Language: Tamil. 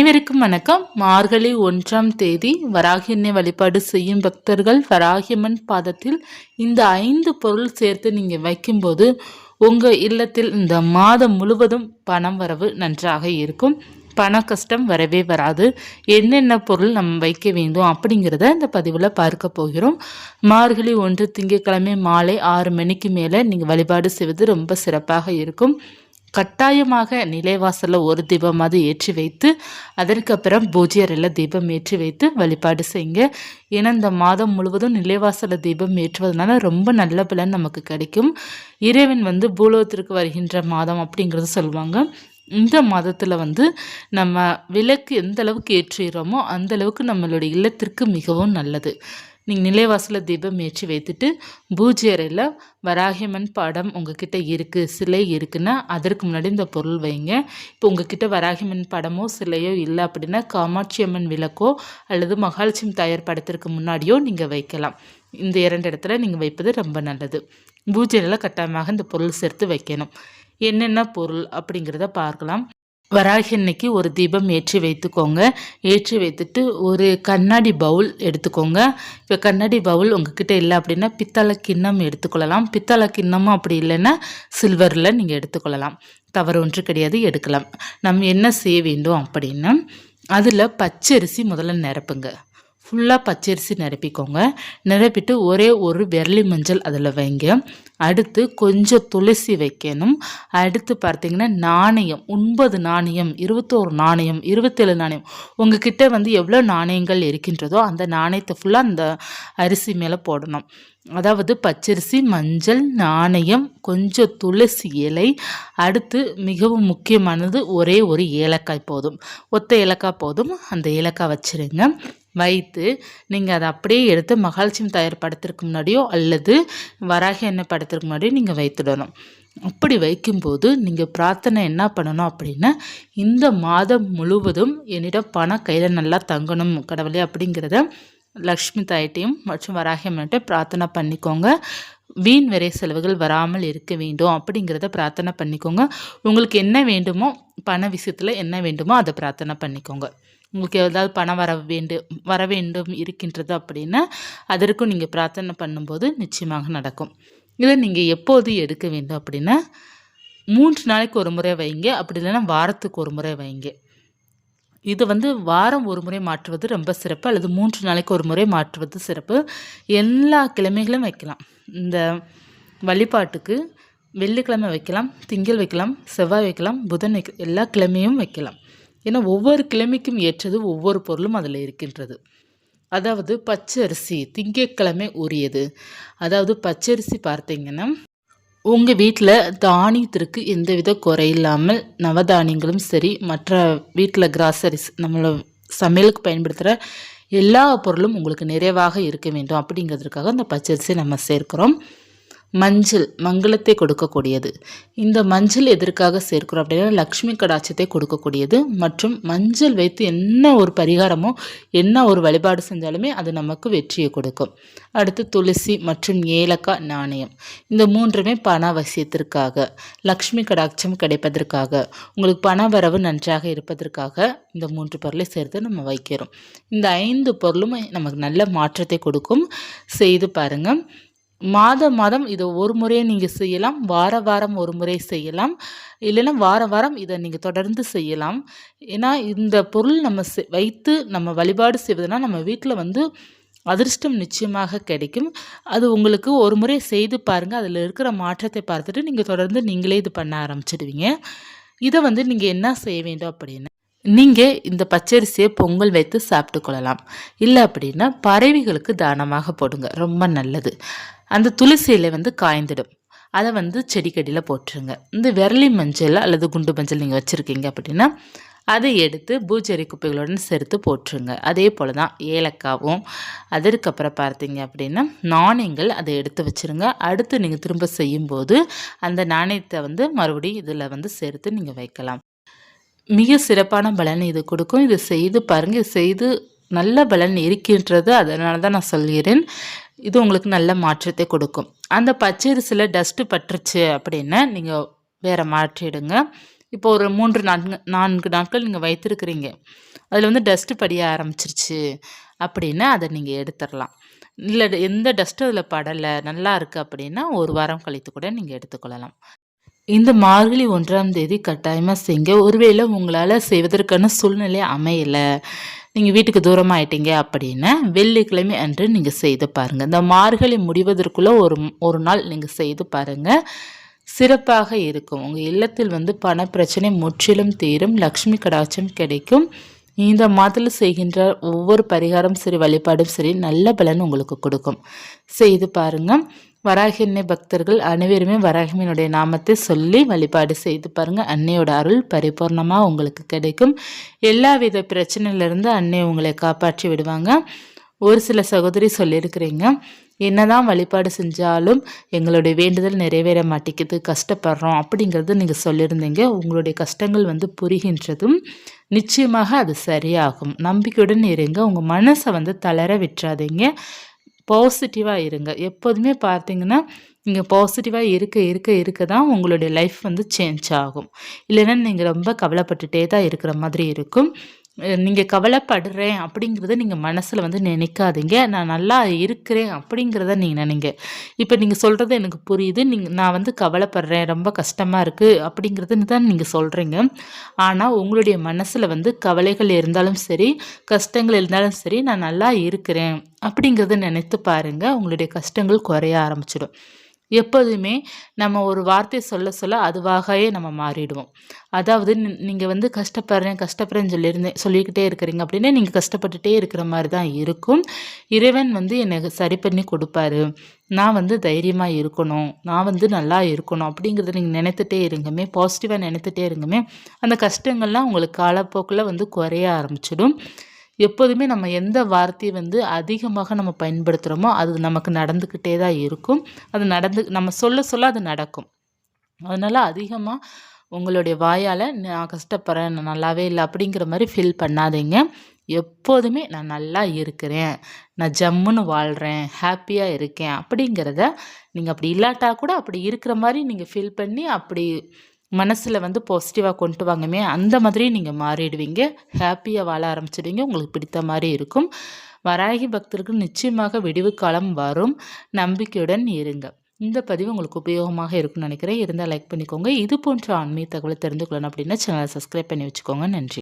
அனைவருக்கும் வணக்கம். மார்கழி 1ஆம் தேதி வராகியன்னை வழிபாடு செய்யும் பக்தர்கள் வராகியம்மன் பாதத்தில் இந்த 5 பொருள் சேர்த்து நீங்கள் வைக்கும்போது உங்கள் இல்லத்தில் இந்த மாதம் முழுவதும் பணம் வரவு நன்றாக இருக்கும். பண கஷ்டம் வரவே வராது. என்னென்ன பொருள் நம்ம வைக்க வேண்டும் அப்படிங்கிறத இந்த பதிவில் பார்க்க போகிறோம். மார்கழி 1 திங்கட்கிழமை மாலை 6 மணிக்கு மேலே நீங்கள் வழிபாடு செய்வது ரொம்ப சிறப்பாக இருக்கும். கட்டாயமாக நிலைவாசலில் ஒரு தீபமாவது ஏற்றி வைத்து அதற்கப்புறம் பூஜை அறையில் தீபம் ஏற்றி வைத்து வழிபாடு செய்யுங்க. ஏன்னா இந்த மாதம் முழுவதும் நிலைவாசலில் தீபம் ஏற்றுவதனால ரொம்ப நல்ல பலன் நமக்கு கிடைக்கும். இறைவன் பூலோகத்திற்கு வருகின்ற மாதம் அப்படிங்கிறது சொல்லுவாங்க. இந்த மாதத்தில் நம்ம விளக்கு எந்த அளவுக்கு ஏற்றுகிறோமோ அந்த அளவுக்கு நம்மளுடைய இல்லத்திற்கு மிகவும் நல்லது. நீங்கள் நிலைவாசலில் தீபம் ஏற்றி வைத்துட்டு பூஜை அறையில் வராகியம்மன் படம் உங்ககிட்ட இருக்குது, சிலை இருக்குன்னா அதற்கு முன்னாடி இந்த பொருள் வைங்க. இப்போ உங்ககிட்ட வராகியம்மன் படமோ சிலையோ இல்லை அப்படின்னா காமாட்சி அம்மன் விளக்கோ அல்லது மகாலட்சுமி தாயார் படத்திற்கு முன்னாடியோ நீங்கள் வைக்கலாம். இந்த 2 இடத்துல நீங்கள் வைப்பது ரொம்ப நல்லது. பூஜை அறையில் கட்டாயமாக இந்த பொருள் சேர்த்து வைக்கணும். என்னென்ன பொருள் அப்படிங்கிறத பார்க்கலாம். வராகி அன்னைக்கு ஒரு தீபம் ஏற்றி வைத்துக்கோங்க. ஏற்றி வைத்துட்டு ஒரு கண்ணாடி பவுல் எடுத்துக்கோங்க. இப்போ கண்ணாடி பவுல் உங்ககிட்ட இல்லை அப்படின்னா பித்தளை கிண்ணம் எடுத்துக்கொள்ளலாம். பித்தளை கிண்ணமும் அப்படி இல்லைன்னா சில்வரில் நீங்கள் எடுத்துக்கொள்ளலாம். தவறு ஒன்று கிடையாது, எடுக்கலாம். நம்ம என்ன செய்ய வேண்டும் அப்படின்னா அதில் பச்சரிசி முதல்ல நிரப்புங்க. ஃபுல்லாக பச்சரிசி நிரப்பிக்கோங்க. நிரப்பிட்டு ஒரே ஒரு விரலி மஞ்சள் அதில் வைங்க. அடுத்து கொஞ்சம் துளசி வைக்கணும். அடுத்து பார்த்தீங்கன்னா நாணயம் 9 நாணயம், 21 நாணயம், 27 நாணயம், உங்ககிட்ட எவ்வளோ நாணயங்கள் இருக்கின்றதோ அந்த நாணயத்தை ஃபுல்லாக அந்த அரிசி மேலே போடணும். அதாவது பச்சரிசி, மஞ்சள், நாணயம், கொஞ்சம் துளசி இலை, அடுத்து மிகவும் முக்கியமானது ஒரே ஒரு ஏலக்காய் போதும். ஒத்த ஏலக்காய் போதும். அந்த ஏலக்காய் வச்சுருங்க. வைத்து நீங்கள் அதை அப்படியே எடுத்து மகாலட்சுமி தாயார் படத்திற்கு முன்னாடியோ அல்லது வராகி அன்னை படத்திற்கு முன்னாடியோ நீங்கள் வைத்துடணும். அப்படி வைக்கும்போது நீங்கள் பிரார்த்தனை என்ன பண்ணணும் அப்படின்னா, இந்த மாதம் முழுவதும் என்னிடம் பணம் கையில் நல்லா தங்கணும் கடவுளே அப்படிங்கிறத லக்ஷ்மி தாயிட்டையும் மற்றும் வராகி அம்மன்கிட்ட பிரார்த்தனை பண்ணிக்கோங்க. வீண் விரை செலவுகள் வராமல் இருக்க வேண்டும் அப்படிங்கிறத பிரார்த்தனை பண்ணிக்கோங்க. உங்களுக்கு என்ன வேண்டுமோ, பண விஷயத்தில் என்ன வேண்டுமோ அதை பிரார்த்தனை பண்ணிக்கோங்க. உங்களுக்கு ஏதாவது பணம் வர வேண்டும் இருக்கின்றது அப்படின்னா அதற்கும் நீங்கள் பிரார்த்தனை பண்ணும்போது நிச்சயமாக நடக்கும். இதை நீங்கள் எப்போது எடுக்க வேண்டும் அப்படின்னா 3 நாளைக்கு ஒரு முறை வைங்க. அப்படி இல்லைன்னா வாரத்துக்கு ஒரு முறை வைங்க. இது வாரம் ஒரு முறை மாற்றுவது ரொம்ப சிறப்பு, அல்லது 3 நாளைக்கு ஒரு முறை மாற்றுவது சிறப்பு. எல்லா கிழமைகளும் வைக்கலாம். இந்த வழிபாட்டுக்கு வெள்ளிக்கிழமை வைக்கலாம், திங்கள் வைக்கலாம், செவ்வாய் வைக்கலாம், புதன் எல்லா கிழமையும் வைக்கலாம். ஏன்னா ஒவ்வொரு கிழமைக்கும் ஏற்றது ஒவ்வொரு பொருளும் அதில் இருக்கின்றது. அதாவது பச்சரிசி திங்கட்கிழமை உரியது. அதாவது பச்சரிசி பார்த்தீங்கன்னா உங்கள் வீட்டில் தானியத்திற்கு எந்தவித குறையில்லாமல் நவதானியங்களும் சரி, மற்ற வீட்டில் கிராசரிஸ் நம்மளை சமையலுக்கு பயன்படுத்துகிற எல்லா பொருளும் உங்களுக்கு நிறைவாக இருக்க வேண்டும் அப்படிங்கிறதுக்காக அந்த பச்சரிசி நம்ம சேர்க்கிறோம். மஞ்சள் மங்களத்தை கொடுக்கக்கூடியது. இந்த மஞ்சள் எதற்காக சேர்க்கிறோம் அப்படின்னா லக்ஷ்மி கடாட்சத்தை கொடுக்கக்கூடியது. மற்றும் மஞ்சள் வைத்து என்ன ஒரு பரிகாரமோ என்ன ஒரு வழிபாடு செஞ்சாலுமே அது நமக்கு வெற்றியை கொடுக்கும். அடுத்து துளசி மற்றும் ஏலக்காய், நாணயம், இந்த 3மே பண அவசியத்திற்காக, லக்ஷ்மி கடாட்சம் கிடைப்பதற்காக, உங்களுக்கு பண வரவு நன்றாக இருப்பதற்காக இந்த 3 பொருளை சேர்த்து நம்ம வைக்கிறோம். இந்த 5 பொருளும் நமக்கு நல்ல மாற்றத்தை கொடுக்கும். செய்து பாருங்கள். மாதம் இதை ஒரு முறையை நீங்கள் செய்யலாம். வாரம் ஒரு முறை செய்யலாம். இல்லைன்னா வாரம் இதை நீங்கள் தொடர்ந்து செய்யலாம். ஏன்னா இந்த பொருள் நம்ம வைத்து நம்ம வழிபாடு செய்வதனால் நம்ம வீட்டில் அதிர்ஷ்டம் நிச்சயமாக கிடைக்கும். அது உங்களுக்கு ஒரு முறை செய்து பாருங்கள். அதில் இருக்கிற மாற்றத்தை பார்த்துட்டு நீங்கள் தொடர்ந்து நீங்களே இது பண்ண ஆரம்பிச்சிடுவீங்க. இதை நீங்கள் என்ன செய்ய வேண்டும் அப்படின்னா, நீங்கள் இந்த பச்சரிசியை பொங்கல் வைத்து சாப்பிட்டு கொள்ளலாம். இல்லை அப்படின்னா பறவைகளுக்கு தானமாக போடுங்க, ரொம்ப நல்லது. அந்த துளசி இலை காய்ந்துடும். அதை செடிக்கடியில் போட்டுருங்க. இந்த விரலி மஞ்சள் அல்லது குண்டு மஞ்சள் நீங்கள் வச்சுருக்கீங்க அப்படின்னா அதை எடுத்து பூஜை குப்பைகளுடன் சேர்த்து போட்டுருங்க. அதே போல் தான் ஏலக்காவும். அதற்கப்புறம் பார்த்தீங்க அப்படின்னா நாணயங்கள் அதை எடுத்து வச்சுருங்க. அடுத்து நீங்கள் திரும்ப செய்யும்போது அந்த நாணயத்தை மறுபடியும் இதில் சேர்த்து நீங்கள் வைக்கலாம். மிக சிறப்பான பலன் இது கொடுக்கும். இதை செய்து பாருங்கள். இது செய்து நல்ல பலன் இருக்கின்றது, அதனால தான் நான் சொல்கிறேன். இது உங்களுக்கு நல்ல மாற்றத்தை கொடுக்கும். அந்த பச்சரிசியில் டஸ்ட்டு பட்டுருச்சு அப்படின்னா நீங்கள் வேறு மாற்றிடுங்க. இப்போ ஒரு 4 நாட்கள் நீங்கள் வைத்திருக்கிறீங்க, அதில் வந்து டஸ்ட்டு படிய ஆரம்பிச்சிருச்சு அப்படின்னா அதை நீங்கள் எடுத்துடலாம். இல்லை எந்த டஸ்ட்டும் அதில் படலை, நல்லா இருக்குது அப்படின்னா 1 வாரம் கழித்து கூட நீங்கள் எடுத்துக்கொள்ளலாம். இந்த மார்கழி 1ஆம் தேதி கட்டாயமாக செய்யுங்க. ஒருவேளை உங்களால் செய்வதற்கான சூழ்நிலை அமையலை, நீங்கள் வீட்டுக்கு தூரமாக ஆயிட்டீங்க அப்படின்னா வெள்ளிக்கிழமை அன்று நீங்கள் செய்து பாருங்கள். இந்த மார்கழி முடிவதற்குள்ளே ஒரு நாள் நீங்கள் செய்து பாருங்கள், சிறப்பாக இருக்கும். உங்கள் இல்லத்தில் வந்து பண பிரச்சனை முற்றிலும் தீரும், லக்ஷ்மி கடாட்சம் கிடைக்கும். இந்த மாதத்தில் செய்கின்ற ஒவ்வொரு பரிகாரம் சரி, வழிபாடும் சரி, நல்ல பலன் உங்களுக்கு கொடுக்கும். செய்து பாருங்கள். வராகி அன்னை பக்தர்கள் அனைவருமே வராகியம்மனுடைய நாமத்தை சொல்லி வழிபாடு செய்து பாருங்கள். அன்னையோட அருள் பரிபூர்ணமாக உங்களுக்கு கிடைக்கும். எல்லா வித பிரச்சனையிலேருந்து அன்னை உங்களை காப்பாற்றி விடுவாங்க. ஒரு சில சகோதரி சொல்லியிருக்கிறீங்க, என்னதான் வழிபாடு செஞ்சாலும் எங்களுடைய வேண்டுதல் நிறைவேற மாட்டேங்குது, கஷ்டப்படுறோம் அப்படிங்கிறது நீங்கள் சொல்லியிருந்தீங்க. உங்களுடைய கஷ்டங்கள் வந்து புரிகின்றதும் நிச்சயமாக அது சரியாகும். நம்பிக்கையுடன் இருங்க. உங்கள் மனசை வந்து தளர விட்டுறாதீங்க. பாசிட்டிவாக இருங்க. எப்போதுமே பார்த்தீங்கன்னா நீங்கள் பாசிட்டிவாக இருக்க தான் உங்களுடைய லைஃப் வந்து சேஞ்ச் ஆகும். இல்லைன்னா நீங்கள் ரொம்ப கவலைப்பட்டுட்டே தான் இருக்கிற மாதிரி இருக்கும். நீங்கள் கவலைப்படுறேன் அப்படிங்கிறத நீங்கள் மனசில் வந்து நினைக்காதீங்க. நான் நல்லா இருக்கிறேன் அப்படிங்கிறத நீங்கள் நினைங்க. இப்போ நீங்கள் சொல்கிறது எனக்கு புரியுது. நான் வந்து கவலைப்படுறேன், ரொம்ப கஷ்டமாக இருக்குது அப்படிங்கிறதுன்னு தான் நீங்கள் சொல்கிறீங்க. ஆனால் உங்களுடைய மனசில் வந்து கவலைகள் இருந்தாலும் சரி, கஷ்டங்கள் இருந்தாலும் சரி, நான் நல்லா இருக்கிறேன் அப்படிங்கிறத நினைத்து பாருங்கள். உங்களுடைய கஷ்டங்கள் குறைய ஆரம்பிச்சிடும். எப்போதுமே நம்ம ஒரு வார்த்தை சொல்ல அதுவாகவே நம்ம மாறிடுவோம். அதாவது நீங்கள் வந்து கஷ்டப்படுறேன்னு சொல்லிக்கிட்டே இருக்கிறீங்க அப்படின்னா நீங்கள் கஷ்டப்பட்டுட்டே இருக்கிற மாதிரி தான் இருக்கும். இறைவன் வந்து எனக்கு சரி பண்ணி கொடுப்பாரு, நான் வந்து தைரியமாக இருக்கணும், நான் வந்து நல்லா இருக்கணும் அப்படிங்கிறத நீங்கள் நினைத்துட்டே இருங்கமே, பாசிட்டிவாக நினைத்துட்டே இருங்கமே. அந்த கஷ்டங்கள்லாம் உங்களுக்கு காலப்போக்கில் வந்து குறைய ஆரம்பிச்சிடும். எப்போதுமே நம்ம எந்த வார்த்தையை வந்து அதிகமாக நம்ம பயன்படுத்துகிறோமோ அது நமக்கு நடந்துக்கிட்டே தான் இருக்கும். அது நம்ம சொல்ல அது நடக்கும். அதனால் அதிகமாக உங்களுடைய வாயால் நான் கஷ்டப்படுறேன், நான் நல்லாவே இல்லை அப்படிங்கிற மாதிரி ஃபீல் பண்ணாதீங்க. எப்போதுமே நான் நல்லா இருக்கிறேன், நான் ஜம்முன்னு வாழ்கிறேன், ஹாப்பியாக இருக்கேன் அப்படிங்கிறத நீங்கள் அப்படி இல்லாட்டா கூட அப்படி இருக்கிற மாதிரி நீங்கள் ஃபீல் பண்ணி அப்படி மனசில் வந்து பாசிட்டிவாக கொண்டு வாங்கமே, அந்த மாதிரி நீங்கள் மாறிடுவீங்க. ஹாப்பியாக வாழ ஆரம்பிச்சிடுவீங்க. உங்களுக்கு பிடித்த மாதிரி இருக்கும். வராகி பக்தர்கள் நிச்சயமாக விடிவு காலம் வரும். நம்பிக்கையுடன் இருங்க. இந்த பதிவு உங்களுக்கு உபயோகமாக இருக்கும்னு நினைக்கிறேன். இருந்தால் லைக் பண்ணிக்கோங்க. இது போன்ற ஆன்மீக தகவலை தெரிந்து கொள்ளணும் அப்படின்னா சேனலை சப்ஸ்கிரைப் பண்ணி வச்சுக்கோங்க. நன்றி.